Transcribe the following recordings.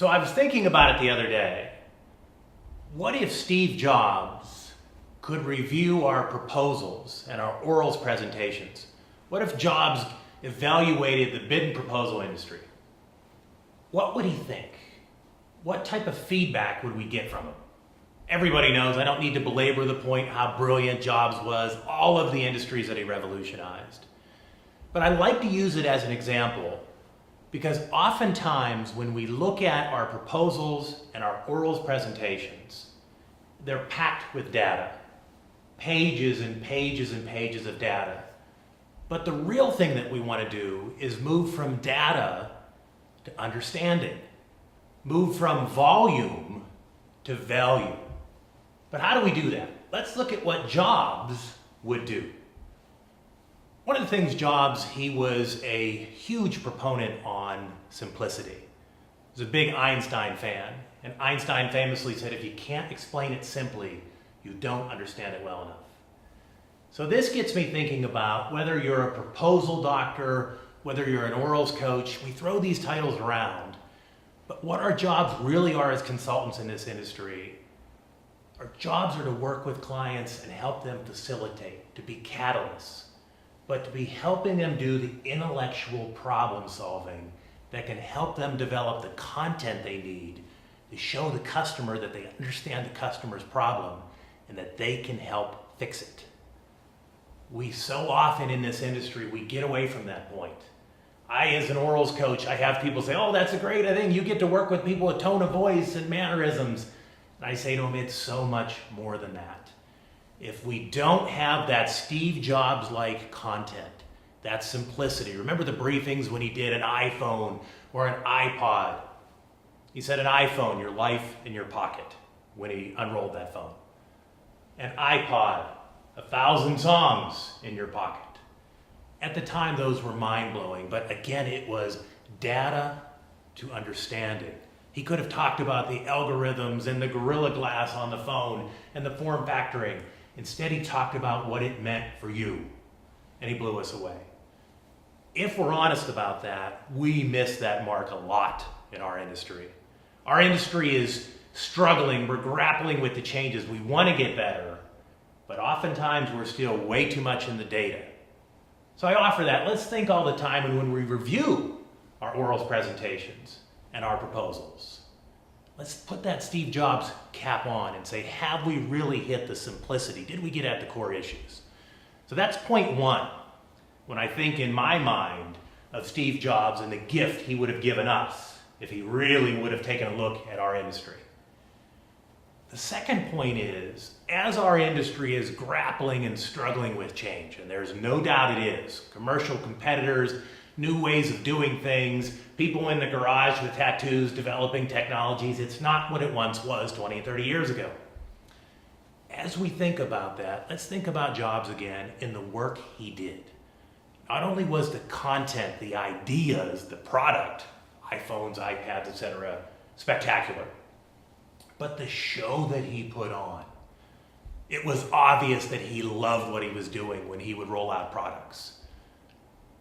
So I was thinking about it the other day. What if Steve Jobs could review our proposals and our orals presentations? What if Jobs evaluated the bid and proposal industry? What would he think? What type of feedback would we get from him? Everybody knows, I don't need to belabor the point, how brilliant Jobs was, all of the industries that he revolutionized. But I like to use it as an example because oftentimes when we look at our proposals and our orals presentations, they're packed with data, pages and pages and pages of data. But the real thing that we want to do is move from data to understanding, move from volume to value. But how do we do that? Let's look at what Jobs would do. One of the things Jobs, he was a huge proponent on simplicity. He was a big Einstein fan, and Einstein famously said, if you can't explain it simply, you don't understand it well enough. So this gets me thinking about whether you're a proposal doctor, whether you're an orals coach, we throw these titles around, but what our jobs really are as consultants in this industry, our jobs are to work with clients and help them facilitate, to be catalysts, but to be helping them do the intellectual problem solving that can help them develop the content they need to show the customer that they understand the customer's problem and that they can help fix it. We so often in this industry, we get away from that point. As an orals coach, I have people say, oh, that's a great thing. You get to work with people with tone of voice and mannerisms. And I say to them, it's so much more than that. If we don't have that Steve Jobs-like content, that simplicity. Remember the briefings when he did an iPhone or an iPod? He said an iPhone, your life in your pocket, when he unrolled that phone. An iPod, 1,000 songs in your pocket. At the time, those were mind-blowing, but again, it was data to understanding. He could have talked about the algorithms and the Gorilla Glass on the phone and the form factoring. Instead, he talked about what it meant for you, and he blew us away. If we're honest about that, we miss that mark a lot in our industry. Our industry is struggling, we're grappling with the changes. We want to get better, but oftentimes we're still way too much in the data. So I offer that. Let's think all the time, and when we review our orals presentations and our proposals, let's put that Steve Jobs cap on and say, have we really hit the simplicity? Did we get at the core issues? So that's point one, when I think in my mind of Steve Jobs and the gift he would have given us if he really would have taken a look at our industry. The second point is, as our industry is grappling and struggling with change, and there's no doubt it is, commercial competitors, new ways of doing things, people in the garage with tattoos developing technologies, it's not what it once was 20 and 30 years ago. As we think about that, let's think about Jobs again in the work he did. Not only was the content, the ideas, the product, iPhones, iPads, etc., spectacular, but the show that he put on. It was obvious that he loved what he was doing when he would roll out products.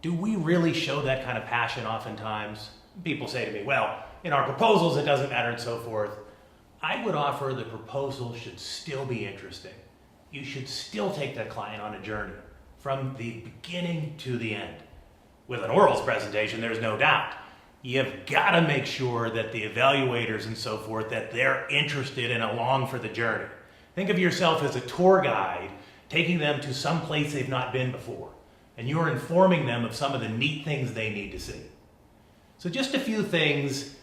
Do we really show that kind of passion oftentimes? People say to me, well, in our proposals it doesn't matter and so forth. I would offer the proposal should still be interesting. You should still take that client on a journey from the beginning to the end. With an orals presentation, there's no doubt. You've got to make sure that the evaluators and so forth, that they're interested and along for the journey. Think of yourself as a tour guide, taking them to some place they've not been before, and you're informing them of some of the neat things they need to see. So just a few things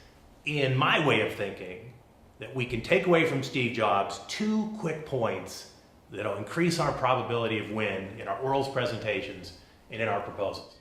in my way of thinking that we can take away from Steve Jobs, 2 quick points that'll increase our probability of win in our orals presentations and in our proposals.